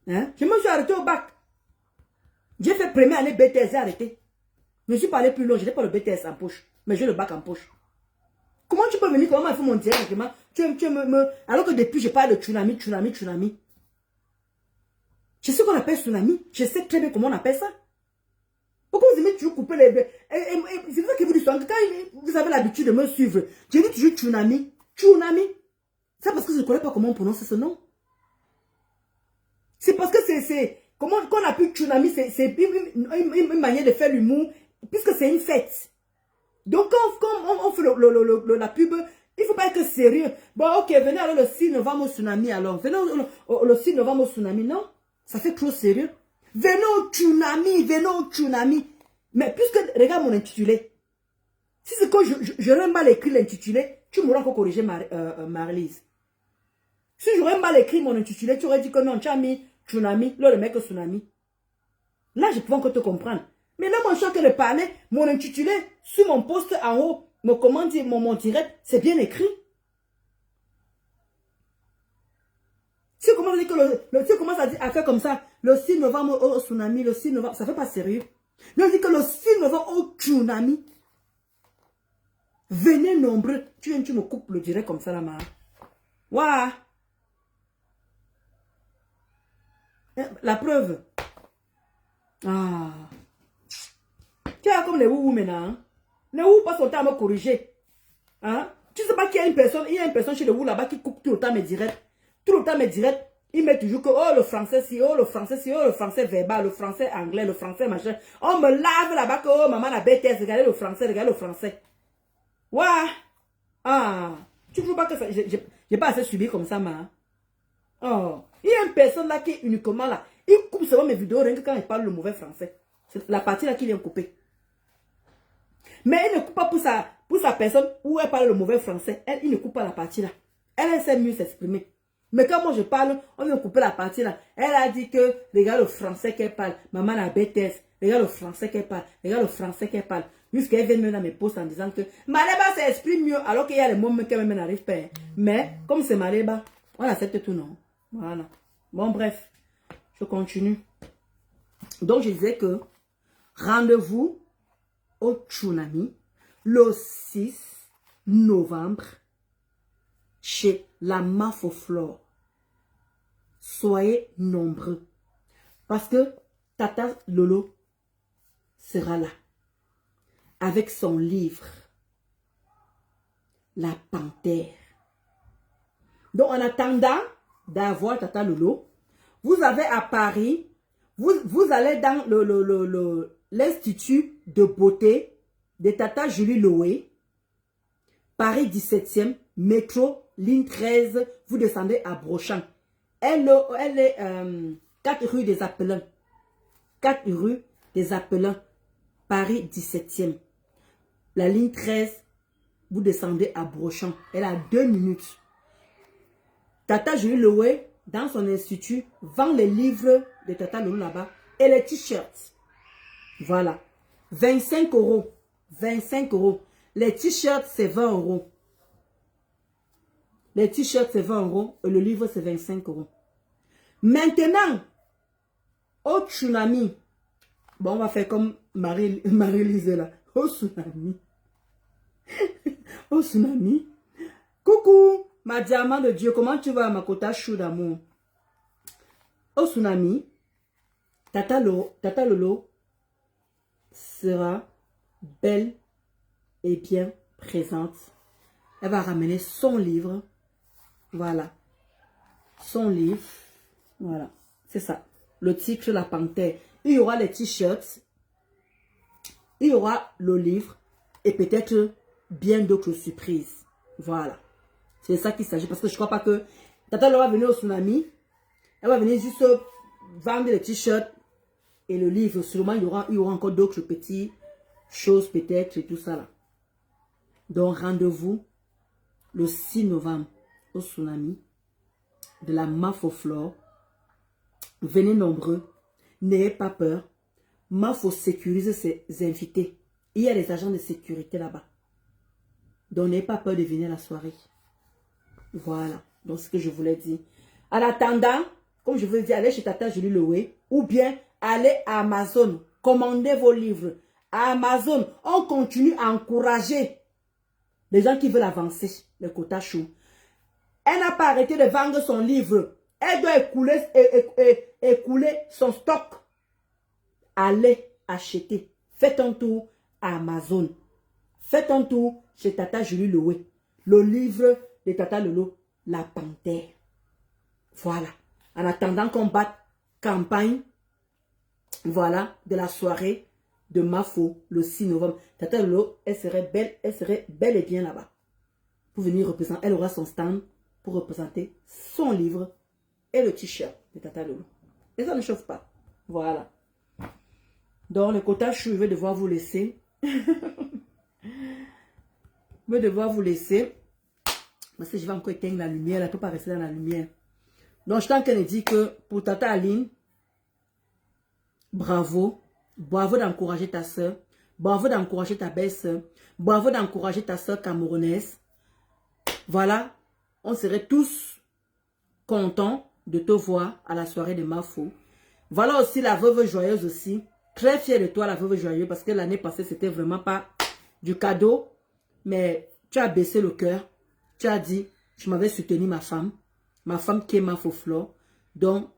Hein? Je me suis arrêté au bac. J'ai fait première année BTS, j'ai arrêté. Je ne suis pas allé plus loin, je n'ai pas le BTS en poche, mais j'ai le bac en poche. Comment tu peux venir, comment il faut mon direct, alors que depuis je parle de tsunami. Je sais ce qu'on appelle tsunami, je sais très bien comment on appelle ça. Pourquoi vous aimez toujours couper les... C'est ça que vous dites, quand vous avez l'habitude de me suivre, je dis toujours tsunami. C'est parce que je ne connais pas comment on prononce ce nom. C'est parce que c'est... Comment on appelle tsunami, c'est une manière de faire l'humour, puisque c'est une fête. Donc quand on fait la pub, il ne faut pas être sérieux. Bon, ok, venez alors le 6 novembre au tsunami alors. Venez le 6 novembre au tsunami, non? Ça fait trop sérieux. Venez au tsunami. Mais puisque, regarde mon intitulé. Si c'est quand j'aurais mal écrit l'intitulé, tu m'aurais encore corrigé, Marie-Lise. Si j'aurais mal écrit mon intitulé, tu aurais dit que non, tu as mis tsunami, là le mec au tsunami. Là, je pouvais encore te comprendre. Mais là, moi, je suis en train de parler, mon intitulé, sur mon poste en haut, mon direct, c'est bien écrit. Si on commence à dire que si on commence à faire comme ça, le 6 novembre au tsunami, le 6 novembre, ça fait pas sérieux. Là, on dit que le 6 novembre au tsunami, venez nombreux. Tu me coupes le direct comme ça, là, ma. Waouh! La preuve. Ah. Tu es comme les ouous maintenant. Hein? Les ouous passent son temps à me corriger. Hein? Tu sais pas qu'il y a une personne chez les ouous là-bas qui coupe tout le temps mes directs. Tout le temps mes directs, il met toujours que oh le français si, oh le français si, oh le français verbal, le français anglais, le français machin. On me lave là-bas que oh maman la BTS, regardez le français. Ouah! Ah! Tu ne veux pas que ça. J'ai pas assez subi comme ça, ma. Oh! Il y a une personne là qui est uniquement là. Il coupe seulement mes vidéos rien que quand il parle le mauvais français. C'est la partie là qu'il vient couper. Mais il ne coupe pas pour sa personne où elle parle le mauvais français. Il ne coupe pas la partie là. Elle sait mieux s'exprimer. Mais quand moi je parle, on vient couper la partie là. Elle a dit que, regarde le français qu'elle parle. Maman la BTS. Regarde le français qu'elle parle. Jusqu'elle vient même dans mes posts en disant que Mareba s'exprime mieux alors qu'il y a les mots qu'elle même n'arrive pas. Mais comme c'est Mareba, on accepte tout, non? Voilà. Bon, bref. Je continue. Donc, je disais que rendez-vous au tsunami le 6 novembre chez la Mafoflore. Soyez nombreux. Parce que Tata Lolo sera là. Avec son livre. La Panthère. Donc, en attendant d'avoir Tata Lolo, vous avez à Paris, vous allez dans l'Institut de beauté de Tata Julie Loé, Paris 17e, métro, ligne 13, vous descendez à Brochamp. Elle est 4 rue des Appelants. 4 rue des Appelants, Paris 17e. La ligne 13, vous descendez à Brochamp. Elle a 2 minutes. Tata Julie Loé, dans son institut, vend les livres de Tata Lolo là-bas et les t-shirts. Voilà. 25 €. 25 €. Les t-shirts, c'est 20 €. Les t-shirts, c'est 20 € et le livre, c'est 25 €. Maintenant, au tsunami. Bon, on va faire comme Marie-Lise là. Au tsunami. Au tsunami. Coucou, ma diamant de Dieu, comment tu vas, ma kota chou d'amour? Au tsunami, Tata Lolo sera belle et bien présente. Elle va ramener son livre. Voilà. Son livre. Voilà. C'est ça. Le titre, la panthère. Il y aura les t-shirts. Il y aura le livre. Et peut-être bien d'autres surprises. Voilà. C'est ça qu'il s'agit. Parce que je ne crois pas que Tata Lolo va venir au tsunami. Elle va venir juste vendre les t-shirts et le livre. Sûrement, il y aura encore d'autres petites choses peut-être et tout ça là. Donc, rendez-vous le 6 novembre au tsunami de la Mafoflore. Venez nombreux. N'ayez pas peur. Mafo sécurise ses invités. Il y a des agents de sécurité là-bas. Donc, n'ayez pas peur de venir à la soirée. Voilà. Donc, ce que je voulais dire. En attendant, comme je vous dis, allez chez Tata Julie Loué ou bien allez à Amazon, commandez vos livres. À Amazon, on continue à encourager les gens qui veulent avancer, le quota chou. Elle n'a pas arrêté de vendre son livre. Elle doit écouler son stock. Allez acheter. Faites un tour à Amazon. Faites un tour chez Tata Julie Loué. Le livre de Tata Lolo, La Panthère. Voilà. En attendant qu'on batte campagne, voilà, de la soirée de Mafo, le 6 novembre. Tata Lolo, elle serait belle et bien là-bas. Pour venir représenter, elle aura son stand pour représenter son livre et le t-shirt de Tata Lolo. Et ça ne chauffe pas. Voilà. Donc, le quota chou, je vais devoir vous laisser. Je vais devoir vous laisser. Parce que je vais encore éteindre la lumière. Elle ne peut pas rester dans la lumière. Donc, je suis en train de dire que pour Tata Aline, bravo. Bravo d'encourager ta soeur. Bravo d'encourager ta belle-soeur. Bravo d'encourager ta soeur camerounaise. Voilà. On serait tous contents de te voir à la soirée de Mafo. Voilà aussi la veuve joyeuse aussi. Très fière de toi, la veuve joyeuse, parce que l'année passée, c'était vraiment pas du cadeau. Mais tu as baissé le cœur. Tu as dit, je m'avais soutenu ma femme qui est Mafo Flore. Donc,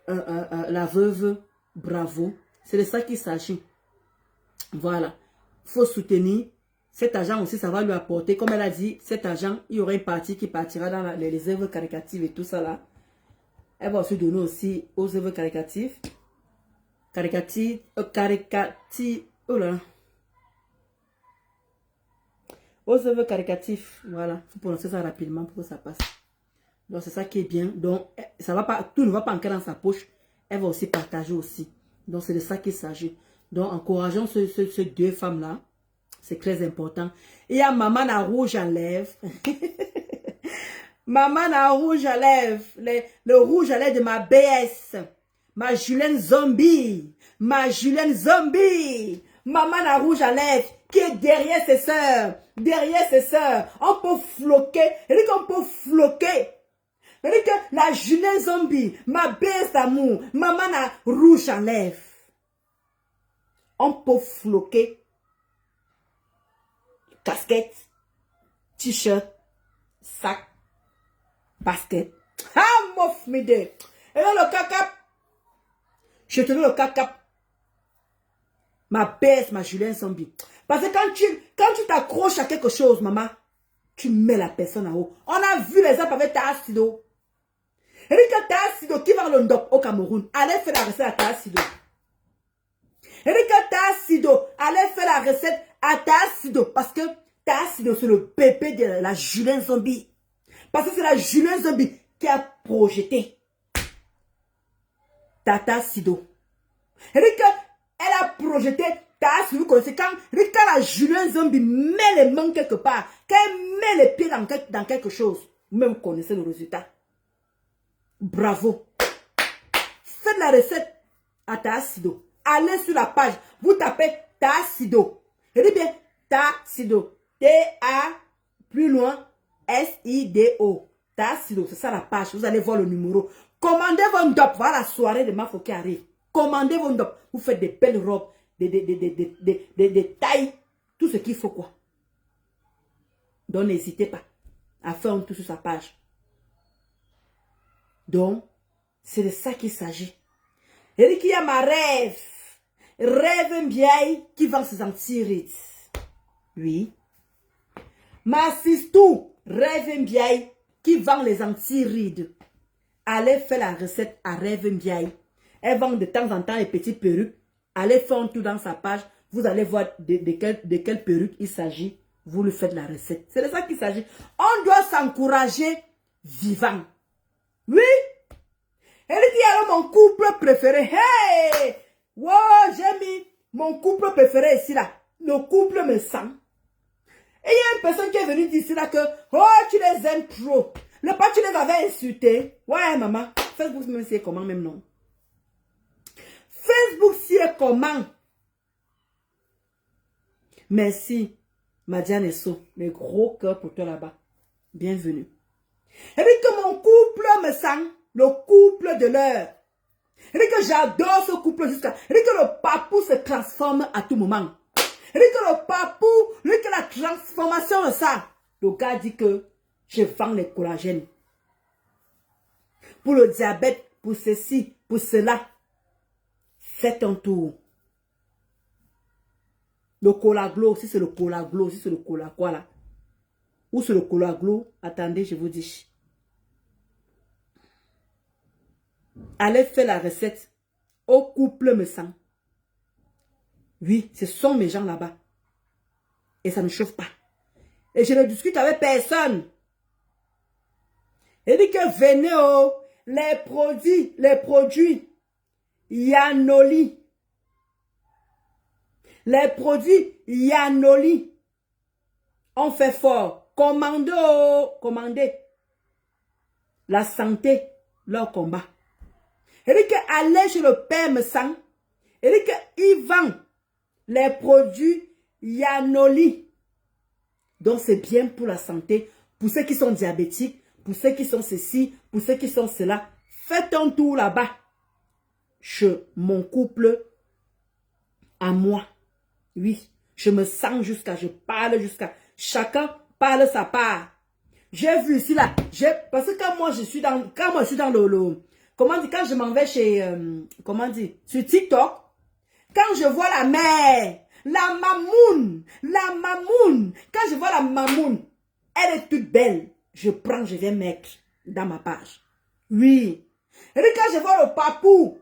la veuve, bravo. C'est de ça qu'il s'agit. Voilà. Il faut soutenir. Cet argent aussi, ça va lui apporter. Comme elle a dit, cet argent, il y aura une partie qui partira dans les œuvres caricatives et tout ça là. Elle va aussi donner aussi aux œuvres caricatives. Oh là. Aux œuvres caritatifs, voilà. Il faut prononcer ça rapidement pour que ça passe. Donc, c'est ça qui est bien. Donc, ça va pas, tout ne va pas entrer dans sa poche. Elle va aussi partager aussi. Donc, c'est de ça qu'il s'agit. Donc, encourageons ces deux femmes-là. C'est très important. Et il y a Maman à rouge à lèvres. Maman à rouge à lèvres. Le rouge à lèvres de ma BS. Ma Julienne Zombie. Ma Julienne Zombie. Maman à rouge à lèvres. Qui est derrière ses sœurs. Derrière ses sœurs. On peut floquer. Elle dit qu'on peut floquer. Elle dit que la Julienne Zombie. Ma BS d'amour. Maman à rouge à lèvres. On peut floquer. Casquette, t-shirt, sac, basket. Ah, mof, mide. Et là, le caca. Je te donne le caca. Ma baisse, ma Julien Zombie. Parce que quand tu t'accroches à quelque chose, maman, tu mets la personne en haut. On a vu l'exemple avec Taha Sido. Et dit que Taha Sido qui vend le ndop au Cameroun, allait faire la recette à Taha Sido. Et dit que Taha Sido allait faire la recette à Taha Sido. Parce que Taha Sido, c'est le bébé de la Julien Zombie. Parce que c'est la Julien Zombie qui a projeté Taha Sido. Et dit qu'elle a projeté Taha Sido. Vous connaissez quand la Julien Zombie met les mains quelque part, qu'elle met les pieds dans quelque chose, même vous connaissez le résultat. Bravo. Faites la recette à Taha Sido. Allez sur la page, vous tapez Taha Sido. Je dis bien Taha Sido. T-A, plus loin, S-I-D-O. Taha Sido, c'est ça la page. Vous allez voir le numéro. Commandez vos ndop. Voilà la soirée de Mafo qui arrive. Commandez vos ndop. Vous faites des belles robes, des tailles, tout ce qu'il faut quoi. Donc n'hésitez pas à faire un tour sur sa page. Donc, c'est de ça qu'il s'agit. Et dit qu'il y a ma rêve. Rêve bien qui vend ses anti-rides. Oui. Ma sistou, rêve bien qui vend les anti-rides. Allez faire la recette à rêve bien. Elle vend de temps en temps les petites perruques. Allez faire un tour dans sa page. Vous allez voir de quelle perruque il s'agit. Vous lui faites la recette. C'est de ça qu'il s'agit. On doit s'encourager vivant. Oui. Elle dit alors mon couple préféré. Hey! Wow, j'ai mis mon couple préféré ici là. Le couple me sent. Et il y a une personne qui est venue dire ici là que oh, tu les aimes trop. Le pas tu les avais insultés. Ouais, maman. Facebook même c'est comment même non. Facebook c'est comment. Merci. Madiane Esso. Mes gros cœurs pour toi là-bas. Bienvenue. Elle dit que mon couple me sent. le couple de l'heure. Il dit que j'adore ce couple jusqu'à... Il dit que le papou se transforme à tout moment. Il dit que le papou, il dit que la transformation de ça. Le gars dit que je vends les collagènes. Pour le diabète, pour ceci, pour cela. Faites un tour. Le Colaglo, si c'est le Colaglo, si c'est le Cola quoi là. Ou c'est le Colaglo, attendez, je vous dis. Allez faire la recette au couple me sent. Oui, ce sont mes gens là-bas. Et ça ne chauffe pas. Et je ne discute avec personne. Il dit que venez oh, les produits Yanoli. Les produits Yanoli. On fait fort. Commandez oh, commandez. La santé, leur combat. Il dit que allez chez le père me sent. Il dit qu'il vend les produits Yanoli. Donc c'est bien pour la santé, pour ceux qui sont diabétiques, pour ceux qui sont ceci, pour ceux qui sont cela. Faites un tour là-bas. Chez mon couple à moi. Oui, je me sens jusqu'à, je parle jusqu'à, chacun parle sa part. J'ai vu ici là, parce que quand moi je suis dans, comment dire, quand je m'en vais chez, comment dire, sur TikTok, quand je vois la mère, la mamoune, quand je vois la mamoune, elle est toute belle, je prends, je viens mettre dans ma page. Oui. Et puis quand je vois le papou,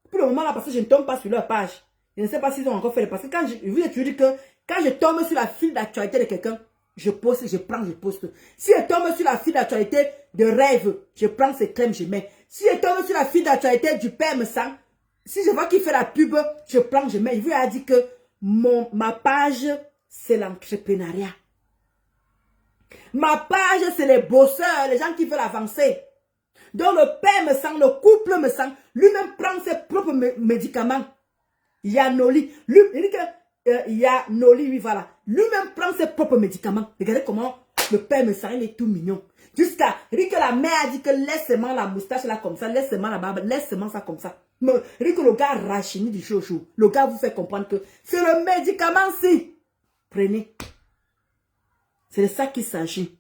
pour le moment là, parce que je ne tombe pas sur leur page, je ne sais pas s'ils ont encore fait, parce que quand je vous dis que, quand je tombe sur la file d'actualité de quelqu'un, je poste, je prends, je poste. Si je tombe sur la file d'actualité de rêve, je prends ces crèmes, je mets. Si je tombe sur la file d'actualité du père me sent, si je vois qu'il fait la pub, je prends, je mets. Il lui a dit que ma page, c'est l'entrepreneuriat. Ma page, c'est les bosseurs, les gens qui veulent avancer. Donc le père me sent, le couple me sent, lui-même prend ses propres médicaments. Yanoli. Il dit que Yanoli, oui, voilà. Lui-même prend ses propres médicaments. Regardez comment le père me sent, il est tout mignon. Jusqu'à, il dit que la mère a dit que laisse seulement la moustache là comme ça, laisse seulement la barbe, laisse seulement ça comme ça. Mais il dit que le gars rachine du chouchou. Le gars vous fait comprendre que c'est le médicament-ci. Prenez. C'est de ça qu'il s'agit.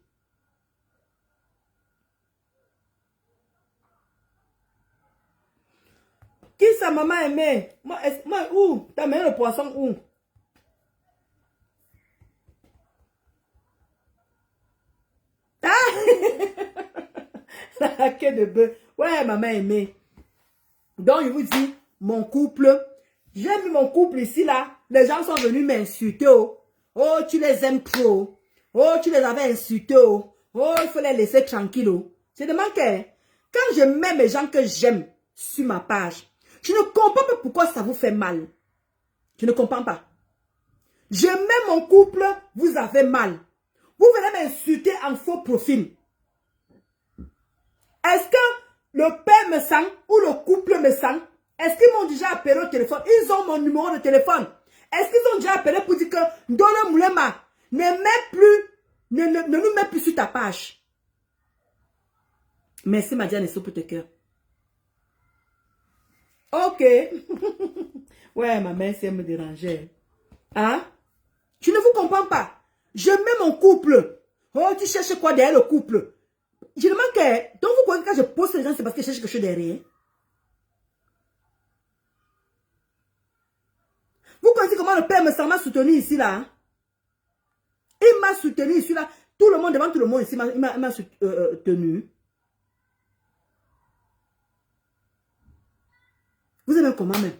Qui sa maman aimée? Moi, où? T'as mis le poisson où? La queue de bœuf. Ouais, maman aimée. Donc, je vous dis, mon couple, j'ai mis mon couple ici, là. Les gens sont venus m'insulter. Oh. Oh, tu les aimes trop. Oh, tu les avais insultés. Oh, oh il faut les laisser tranquilles. Oh. Je demande que, quand je mets mes gens que j'aime sur ma page, je ne comprends pas pourquoi ça vous fait mal. Je ne comprends pas. Je mets mon couple, vous avez mal. Vous venez m'insulter en faux profil. Est-ce que le père me sent ou le couple me sent? Est-ce qu'ils m'ont déjà appelé au téléphone? Ils ont mon numéro de téléphone. Est-ce qu'ils ont déjà appelé pour dire que Dole Moulema ne nous met plus sur ta page? Merci Madiane et pour tes cœurs. Ok. Ouais, ma mère, c'est me déranger. Hein? Je ne vous comprends pas. Je mets mon couple. Oh, tu cherches quoi derrière le couple? Je demande que... Donc, vous croyez que quand je pose les gens, c'est parce que je cherche quelque chose derrière? Vous connaissez comment le père m'a soutenu ici, là? Hein? Il m'a soutenu ici, là. Tout le monde, devant tout le monde ici, il m'a soutenu. Vous aimez comment même?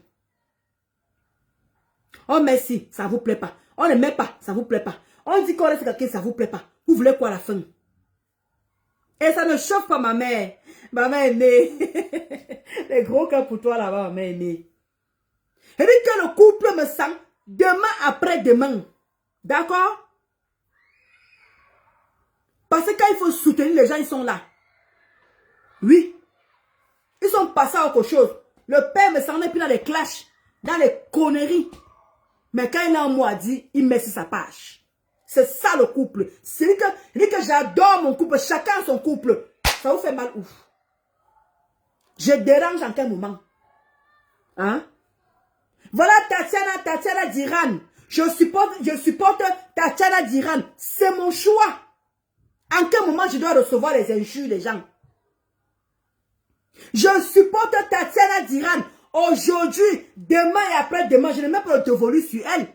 Oh, merci, ça vous plaît pas. On ne met pas, ça vous plaît pas. On dit qu'on laisse quelqu'un, ça vous plaît pas. Vous voulez quoi à la fin? Et ça ne chauffe pas ma mère. Ma mère est née. Les gros cœurs pour toi là-bas, ma mère est née. Et dit que le couple me sent demain après demain. D'accord? Parce que quand il faut soutenir les gens, ils sont là. Oui. Ils sont passés à autre chose. Le père me sent n'est plus dans les clashs, dans les conneries. Mais quand il a un mot à dire, il met sur sa page. C'est ça le couple. C'est que j'adore mon couple. Chacun son couple. Ça vous fait mal ouf. Je dérange en quel moment? Hein? Voilà Tatiana d'Iran. Je supporte Tatiana d'Iran. C'est mon choix. En quel moment je dois recevoir les injures des gens? Je supporte Tatiana d'Iran. Aujourd'hui, demain et après-demain, je ne mets pas le dévolu sur elle.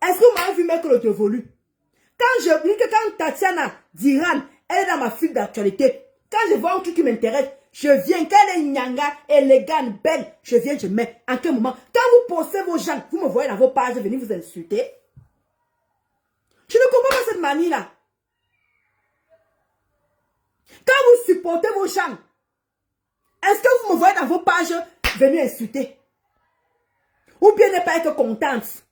Est-ce que vous m'avez vu mettre le dévolu? Quand Tatiana d'Iran, elle est dans ma file d'actualité, quand je vois un truc qui m'intéresse, je viens, quand elle est nyanga, élégante, belle, je viens, je mets. En quel moment? Quand vous postez vos gens, vous me voyez dans vos pages, venez vous insulter. Je ne comprends pas cette manie-là. Quand vous supportez vos gens, est-ce que vous me voyez dans vos pages, venez insulter? Ou bien ne pas être contente?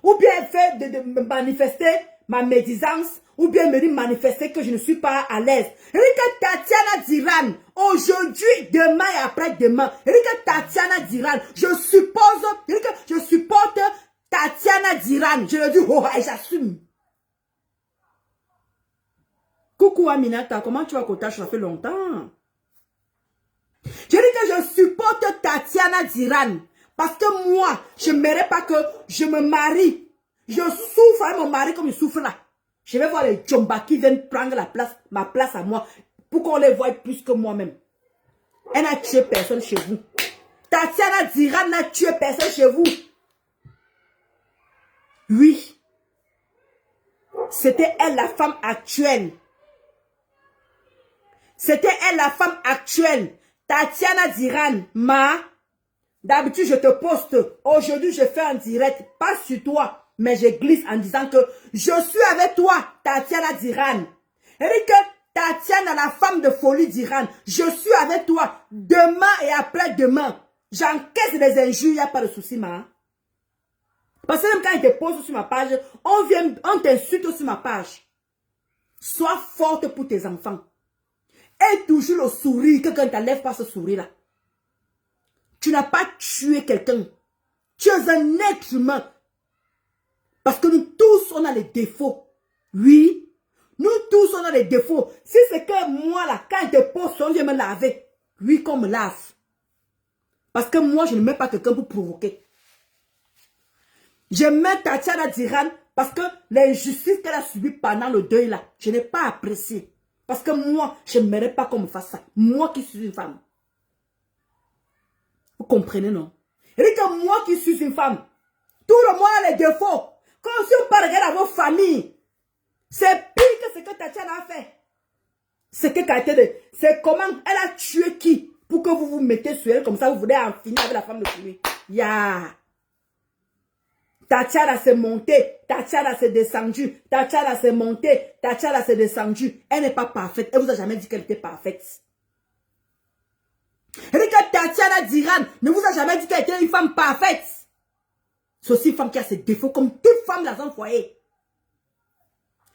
Ou bien faire de manifester ma médisance, ou bien me dire manifester que je ne suis pas à l'aise. Rika Tatiana d'Iran, aujourd'hui, demain et après-demain, Rika Tatiana d'Iran, je supporte Tatiana d'Iran. Je le dis, oh, et j'assume. Coucou Aminata, comment tu vas Kotache? Ça fait longtemps. Je dis que je supporte Tatiana d'Iran. Parce que moi, je ne mérite pas que je me marie. Je souffre avec mon mari comme il souffre là. Je vais voir les Djomba qui viennent prendre ma place à moi. Pour qu'on les voie plus que moi-même. Elle n'a tué personne chez vous. Tatiana d'Iran n'a tué personne chez vous. Oui. C'était elle la femme actuelle. C'était elle la femme actuelle. Tatiana d'Iran, d'habitude je te poste. Aujourd'hui je fais un direct, pas sur toi, mais je glisse en disant que je suis avec toi, Tatiana d'Iran. Et que Tatiana, la femme de folie d'Iran, je suis avec toi demain et après-demain. J'encaisse les injures, il n'y a pas de souci, Parce que même quand ils te posent sur ma page, on t'insulte sur ma page. Sois forte pour tes enfants. Et toujours le sourire, que quand tu n'enlèves pas ce sourire-là. Tu n'as pas tué quelqu'un. Tu es un être humain. Parce que nous tous, on a les défauts. Oui. Nous tous, on a les défauts. Si c'est que moi, là, quand je te pose, on vient me laver. Oui, qu'on me lave. Parce que moi, je ne mets pas quelqu'un pour provoquer. Je mets Tatiana d'Iran parce que l'injustice qu'elle a subie pendant le deuil, là, je n'ai pas apprécié. Parce que moi, je ne mérite pas qu'on me fasse ça. Moi qui suis une femme. Vous comprenez, non? Et que moi qui suis une femme, tout le monde a les défauts. Quand si on parle, regarde à vos familles, c'est pire que ce que Tatiana a fait. C'est comment elle a tué qui pour que vous vous mettez sur elle comme ça, vous voulez en finir avec la femme de celui. Tatiana s'est montée, Tatiana s'est descendue, Tatiana s'est montée, Tatiana s'est descendue. Elle n'est pas parfaite. Elle vous a jamais dit qu'elle était parfaite. Tatiana d'Iran ne vous a jamais dit qu'elle était une femme parfaite. C'est aussi une femme qui a ses défauts comme toute femme dans un foyer.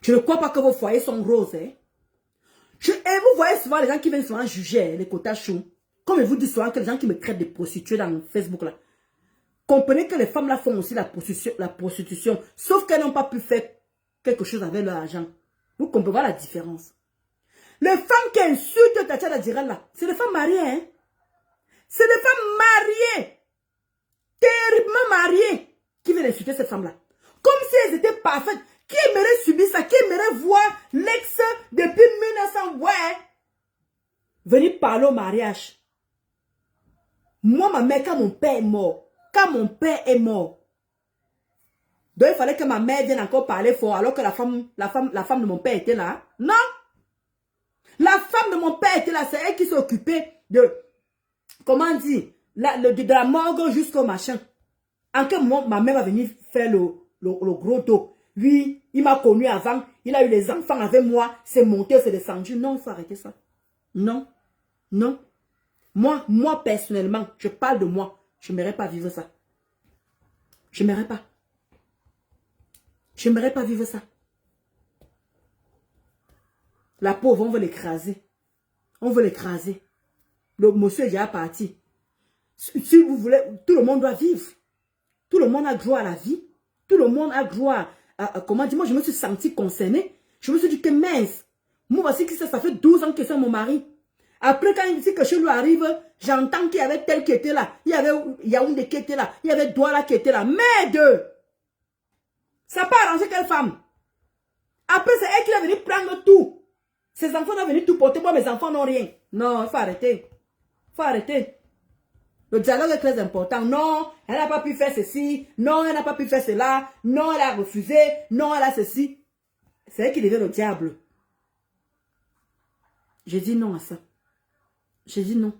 Je ne crois pas que vos foyers sont roses. Hein? Et vous voyez souvent les gens qui viennent souvent juger les quotas chauds. Comme je vous dis souvent que les gens qui me traitent de prostituées dans Facebook là. Comprenez que les femmes là font aussi la prostitution. Sauf qu'elles n'ont pas pu faire quelque chose avec leur argent. Vous comprenez la différence. Les femmes qui insultent Tatiana d'Iran là, c'est des femmes mariées. Hein? C'est des femmes mariées. Terriblement mariées. Qui viennent insulter cette femme là. Comme si elles étaient parfaites. Qui aimerait subir ça? Qui aimerait voir l'ex depuis 1900? Ouais. Venir parler au mariage. Moi, ma mère, quand mon père est mort. Quand mon père est mort. Donc il fallait que ma mère vienne encore parler fort alors que la femme de mon père était là. Non. La femme de mon père était là. C'est elle qui s'est occupée de, comment dire, de la morgue jusqu'au machin. En quel moment ma mère va venir faire le gros dos. Lui, il m'a connu avant. Il a eu les enfants avec moi. C'est monté, c'est descendu. Non, il faut arrêter ça. Non. Non. Moi personnellement, je parle de moi. Je n'aimerais pas vivre ça. Je n'aimerais pas. Je n'aimerais pas vivre ça. La pauvre, on veut l'écraser. On veut l'écraser. Le monsieur est déjà parti. Si vous voulez, tout le monde doit vivre. Tout le monde a droit à la vie. Tout le monde a droit à comment dire, moi je me suis sentie concernée. Je me suis dit que mince. Moi voici que ça fait 12 ans que c'est mon mari. Après, quand il dit que je lui arrive, j'entends qu'il y avait tel qui était là. Il y avait Yaoundé qui était là. Il y avait Douala qui était là. Merde! Ça n'a pas arrangé quelle femme? Après, c'est elle qui est venue prendre tout. Ses enfants sont venus tout porter. Moi, mes enfants n'ont rien. Non, il faut arrêter. Il faut arrêter. Le dialogue est très important. Non, elle n'a pas pu faire ceci. Non, elle n'a pas pu faire cela. Non, elle a refusé. Non, elle a ceci. C'est elle qui devient le diable. J'ai dit non à ça. J'ai dit non.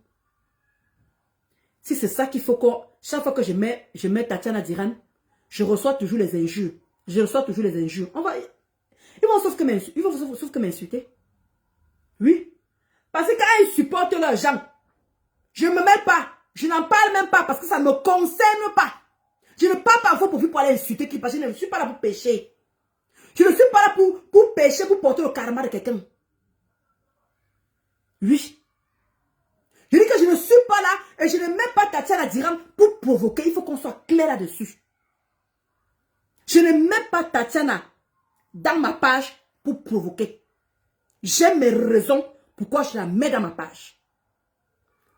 Si c'est ça qu'il faut qu'on... Chaque fois que je mets Tatiana Diran, je reçois toujours les injures. Je reçois toujours les injures. Ils vont sauf que m'insulter. Oui. Parce que quand ils supportent leurs gens, je ne me mêle pas. Je n'en parle même pas parce que ça ne me concerne pas. Je ne parle pas à vous pour aller insulter qui parce que je ne suis pas là pour pécher. Je ne suis pas là pour pécher, pour porter le karma de quelqu'un. Oui. Je dis que je ne suis pas là et je ne mets pas Tatiana Diran pour provoquer. Il faut qu'on soit clair là-dessus. Je ne mets pas Tatiana dans ma page pour provoquer. J'ai mes raisons pourquoi je la mets dans ma page.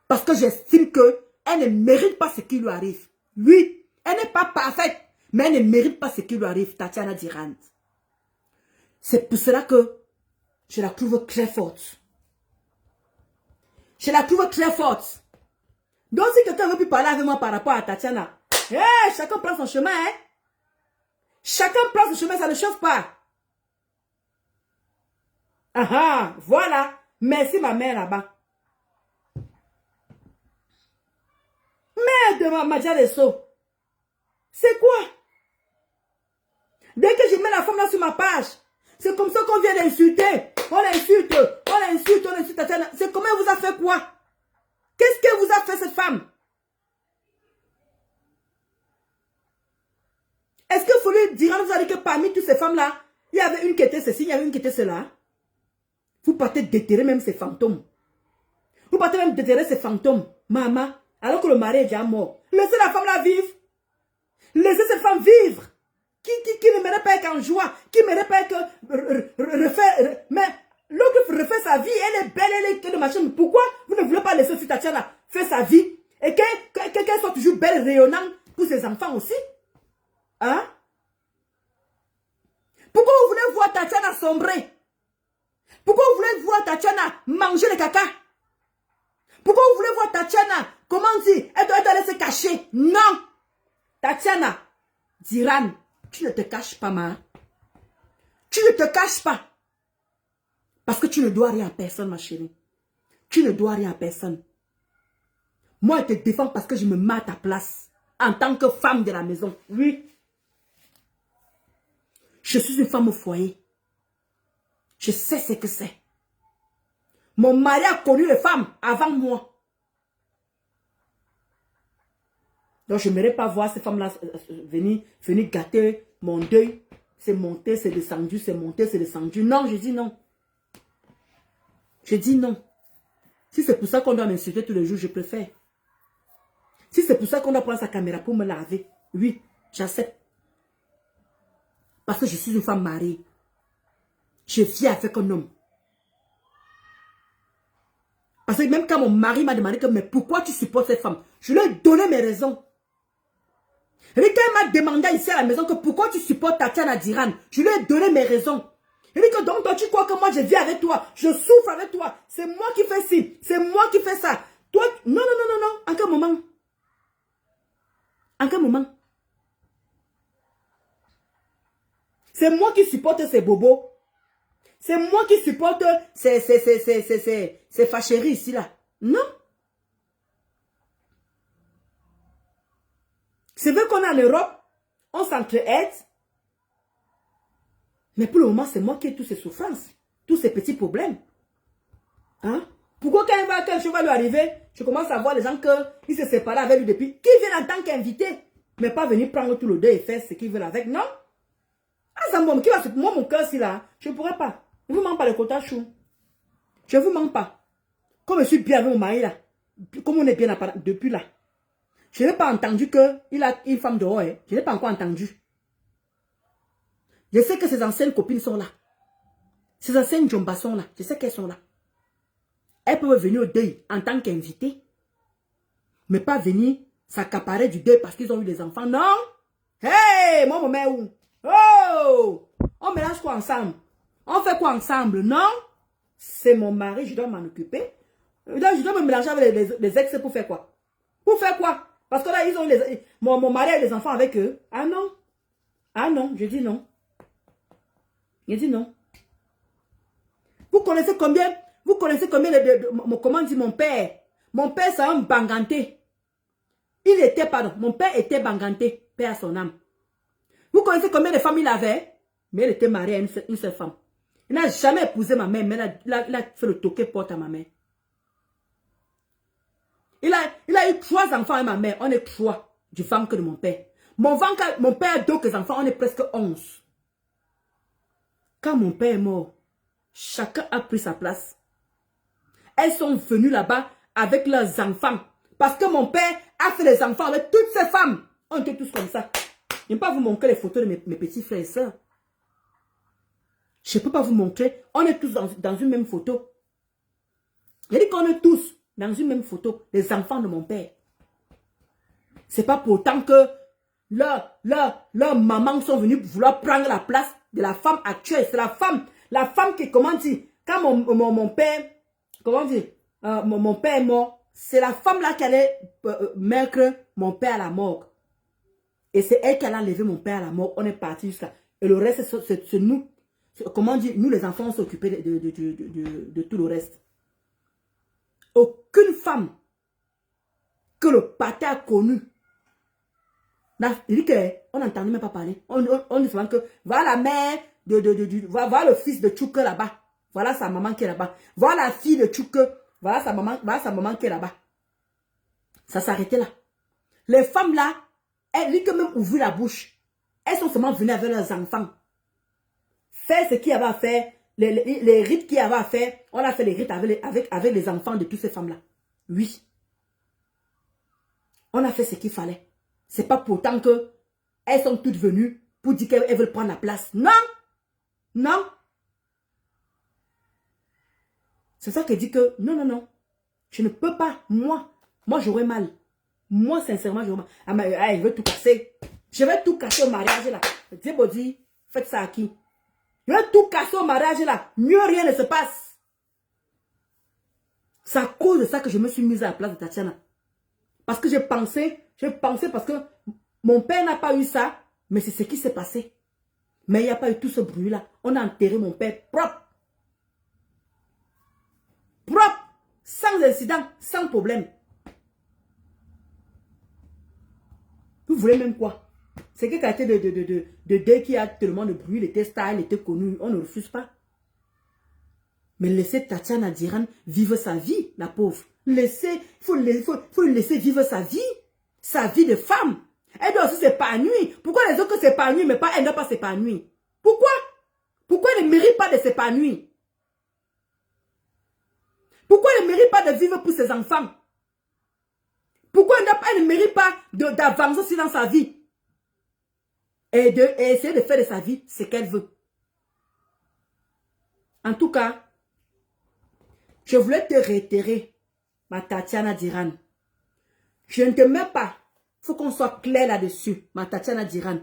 Parce que j'estime qu'elle ne mérite pas ce qui lui arrive. Oui, elle n'est pas parfaite, mais elle ne mérite pas ce qui lui arrive, Tatiana Diran. C'est pour cela que je la trouve très forte. Je la trouve très forte. Donc si quelqu'un veut plus parler avec moi par rapport à Tatiana, chacun prend son chemin. Hein? Chacun prend son chemin, ça ne chauffe pas. Ah, voilà. Merci ma mère là-bas. Merde, Madia Lesso. C'est quoi? Dès que je mets la femme là sur ma page, c'est comme ça qu'on vient d'insulter. On l'insulte, on l'insulte Tatiana. C'est comment elle vous a fait quoi? Qu'est-ce qu'elle vous a fait cette femme? Est-ce que vous lui direz, vous avez dit que parmi toutes ces femmes-là, il y avait une qui était ceci, il y avait une qui était cela? Vous partez déterrer même ces fantômes. Vous partez même déterrer ces fantômes, maman, alors que le mari est déjà mort. Laissez la femme là vivre. Laissez cette femme vivre. Qui ne mérite pas être en joie, qui ne mérite pas être mais l'autre refait sa vie, elle est belle, elle est de machin. Pourquoi vous ne voulez pas laisser aussi Tatiana faire sa vie et qu'elle soit toujours belle, rayonnante pour ses enfants aussi? Hein? Pourquoi vous voulez voir Tatiana sombrer? Pourquoi vous voulez voir Tatiana manger le caca? Pourquoi vous voulez voir Tatiana, comment dire, elle doit aller se cacher? Non! Tatiana Diran, tu ne te caches pas, ma. Tu ne te caches pas. Parce que tu ne dois rien à personne, ma chérie. Tu ne dois rien à personne. Moi, je te défends parce que je me mets à ta place. En tant que femme de la maison. Oui. Je suis une femme au foyer. Je sais ce que c'est. Mon mari a connu les femmes avant moi. Donc, je n'aimerais pas voir ces femmes-là venir gâter mon deuil. C'est monté, c'est descendu, c'est monté, c'est descendu. Non, je dis non. Je dis non. Si c'est pour ça qu'on doit m'insulter tous les jours, je préfère. Si c'est pour ça qu'on doit prendre sa caméra pour me laver, oui, j'accepte. Parce que je suis une femme mariée. Je vis avec un homme. Parce que même quand mon mari m'a demandé que, mais pourquoi tu supportes cette femme? Je lui ai donné mes raisons. Et quand elle m'a demandé ici à la maison que pourquoi tu supportes Tatiana Diran, je lui ai donné mes raisons. Il dit que donc toi tu crois que moi je vis avec toi, je souffre avec toi, c'est moi qui fais ci, c'est moi qui fais ça. Toi, non, en quel moment? En quel moment? C'est moi qui supporte ces bobos. C'est moi qui supporte ces fâcheries ici là. Non. C'est vrai qu'on est en Europe, on s'entraide. Mais pour le moment, c'est moi qui ai toutes ces souffrances, tous ces petits problèmes. Hein? Pourquoi quand un cheval lui arriver, je commence à voir les gens qui se séparent avec lui depuis, qui viennent en tant qu'invité, mais pas venir prendre tout le deuil et faire ce qu'ils veulent avec, non? Ah, ça, moi, mon cœur, si là, je ne pourrais pas. Je ne vous mens pas le quota chou. Je ne vous mens pas. Comme je suis bien avec mon mari là, comme on est bien depuis là, je n'ai pas entendu qu'il a une femme dehors. Hein. Je n'ai pas encore entendu. Je sais que ses anciennes copines sont là. Ses anciennes Djomba sont là. Je sais qu'elles sont là. elles peuvent venir au deuil en tant qu'invitées. Mais pas venir s'accaparer du deuil parce qu'ils ont eu des enfants. Non. Hey, moi, mon mère où? Oh! On mélange quoi ensemble? On fait quoi ensemble? Non? C'est mon mari, je dois m'en occuper. Je dois me mélanger avec les ex pour faire quoi? Pour faire quoi? Parce que là, ils ont mon mari a des enfants avec eux. Ah non? Ah non, je dis non. Je dis non. Vous connaissez combien comment dit mon père? Mon père, c'est un banganté. Mon père était banganté, père à son âme. Vous connaissez combien de femmes il avait? Mais il était marié à une seule femme. Il n'a jamais épousé ma mère, mais il a fait le toquet porte à ma mère. Il a eu 3 enfants avec ma mère. On est 3 du ventre de mon père. Mon père a d'autres enfants, on est presque 11. Quand mon père est mort, chacun a pris sa place. Elles sont venues là-bas avec leurs enfants. Parce que mon père a fait des enfants avec toutes ces femmes. On était tous comme ça. Je ne peux pas vous montrer les photos de mes petits frères et sœurs. Je ne peux pas vous montrer. On est tous dans une même photo. Je dis qu'on est tous dans une même photo. Les enfants de mon père. Ce n'est pas pourtant que leurs mamans sont venues vouloir prendre la place de la femme actuelle. C'est la femme qui, comment dire, quand mon père, comment dire, mon père est mort, c'est la femme là qui allait mettre mon père à la morgue. Et c'est elle qui allait lever mon père à la morgue. On est parti jusqu'à... Et le reste, c'est nous. Comment dire, nous les enfants, on s'occupait de tout le reste. Aucune femme que le pâté a connue. Il dit qu'on n'entendait même pas parler. On dit souvent que voilà la mère, voilà le fils de Tchouke là-bas. Voilà sa maman qui est là-bas. Voilà la fille de Tchouke. Voilà sa maman qui est là-bas. Ça s'arrêtait là. Les femmes là, elles disent que même ouvrir la bouche. Elles sont seulement venues avec leurs enfants. Faire ce qu'il y avait à faire. Les rites qu'il y avait à faire. On a fait les rites avec les enfants de toutes ces femmes-là. Oui. On a fait ce qu'il fallait. C'est pas pourtant que elles sont toutes venues pour dire qu'elles veulent prendre la place. Non. Non. C'est ça qui dit que non. Je ne peux pas. Moi j'aurais mal. Moi, sincèrement, j'aurais mal. Ah, il veut tout casser. Je vais tout casser au mariage là. Dieu me dit, faites ça à qui? Je vais tout casser au mariage là. Mieux rien ne se passe. C'est à cause de ça que je me suis mise à la place de Tatiana. Parce que j'ai pensé parce que mon père n'a pas eu ça, mais c'est ce qui s'est passé. Mais il n'y a pas eu tout ce bruit-là. On a enterré mon père propre. Propre, sans incident, sans problème. Vous voulez même quoi? C'est que quartier de deuil qui a tellement de bruit, il était star, il était connu, on ne refuse pas. Mais laissez Tatiana Diran vivre sa vie, la pauvre. Il faut le laisser vivre sa vie de femme. Elle doit aussi s'épanouir. Pourquoi les autres s'épanouissent, mais pas elle ne doit pas s'épanouir? Pourquoi? Pourquoi elle ne mérite pas de s'épanouir? Pourquoi elle ne mérite pas de vivre pour ses enfants? Pourquoi elle ne mérite pas d'avancer aussi dans sa vie? Et essayer de faire de sa vie ce qu'elle veut. En tout cas, je voulais te réitérer, ma Tatiana Diran. Je ne te mets pas. Il faut qu'on soit clair là-dessus, ma Tatiana Diran.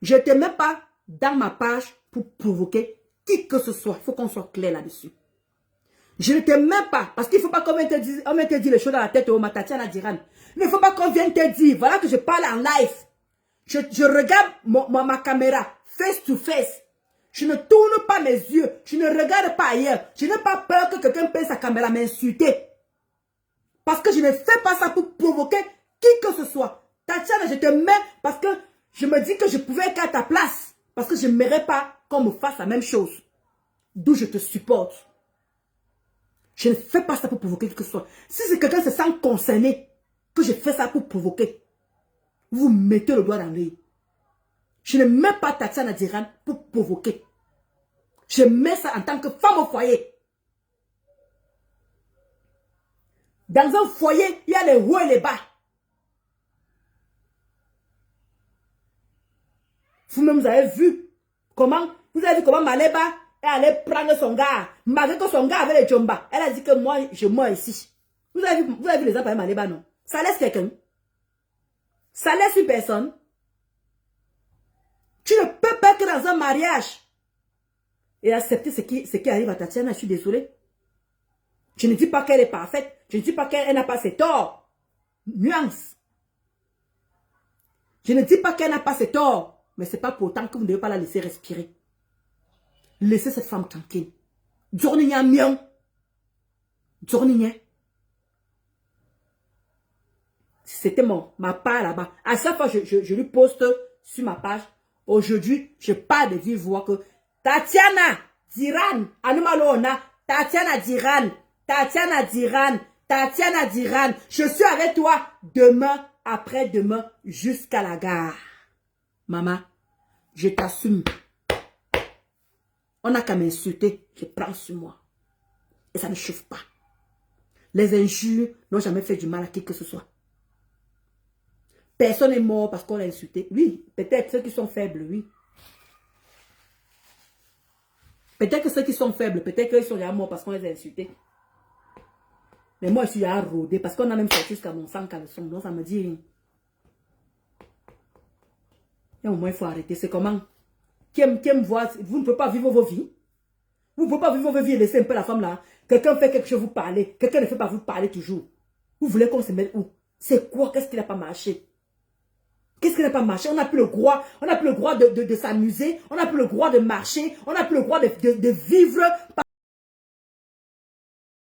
Je ne te mets pas dans ma page pour provoquer qui que ce soit. Il faut qu'on soit clair là-dessus. Je ne te mets pas. Parce qu'il ne faut pas qu'on vienne te dire les choses dans la tête, oh, ma Tatiana Diran. Il ne faut pas qu'on vienne te dire, voilà que je parle en live. Je regarde ma caméra, face to face. Je ne tourne pas mes yeux. Je ne regarde pas ailleurs. Je n'ai pas peur que quelqu'un prenne sa caméra m'insulter. Parce que je ne fais pas ça pour provoquer qui que ce soit. Tatiana, je te mets parce que je me dis que je pouvais être à ta place. Parce que je n'aimerais pas qu'on me fasse la même chose. D'où je te supporte. Je ne fais pas ça pour provoquer qui que ce soit. Si c'est quelqu'un se sent concerné, que je fais ça pour provoquer, vous mettez le doigt dans l'œil. Je ne mets pas Tatiana Diran pour provoquer. Je mets ça en tant que femme au foyer. Dans un foyer, il y a les hauts et les bas. Vous-même, vous avez vu comment Maleba et allait prendre son gars. Malgré que son gars avait les jomba. Elle a dit que moi, je meurs ici. Vous avez vu les appareils Maléba, non? Ça laisse quelqu'un. Ça laisse une personne. Tu ne peux pas que dans un mariage et accepter ce qui arrive à Tatiana. Je suis désolée. Je ne dis pas qu'elle est parfaite. Je ne dis pas qu'elle n'a pas ses torts. Nuance. Je ne dis pas qu'elle n'a pas ses torts. Mais ce n'est pas pour autant que vous ne devez pas la laisser respirer. Laissez cette femme tranquille. Dorninya mion. Dorninya. C'était ma part là-bas. À chaque fois, je lui poste sur ma page. Aujourd'hui, je parle de vive voix que Tatiana Diran, Anumalona, Tatiana Diran, Tatiana Diran, Tatiana Diran. Je suis avec toi demain, après-demain, jusqu'à la gare. Maman, je t'assume. On n'a qu'à m'insulter, je prends sur moi. Et ça ne chauffe pas. Les injures n'ont jamais fait du mal à qui que ce soit. Personne n'est mort parce qu'on l'a insulté. Oui, peut-être ceux qui sont faibles, oui. Peut-être que ceux qui sont faibles, peut-être qu'ils sont déjà morts parce qu'on les a insultés. Mais moi, je suis à rôder parce qu'on a même sorti jusqu'à mon sang caleçon. Donc, ça me dit rien. Et au moins, il faut arrêter. C'est comment? Qui aime voir, vous ne pouvez pas vivre vos vies. Vous ne pouvez pas vivre vos vies et laisser un peu la femme là. Quelqu'un fait quelque chose, vous parlez. Quelqu'un ne fait pas, vous parler toujours. Vous voulez qu'on se mette où? C'est quoi? Qu'est-ce qui n'a pas marché? Qu'est-ce qui n'a pas marché? On n'a plus le droit, de s'amuser. On n'a plus le droit de marcher. On n'a plus le droit de vivre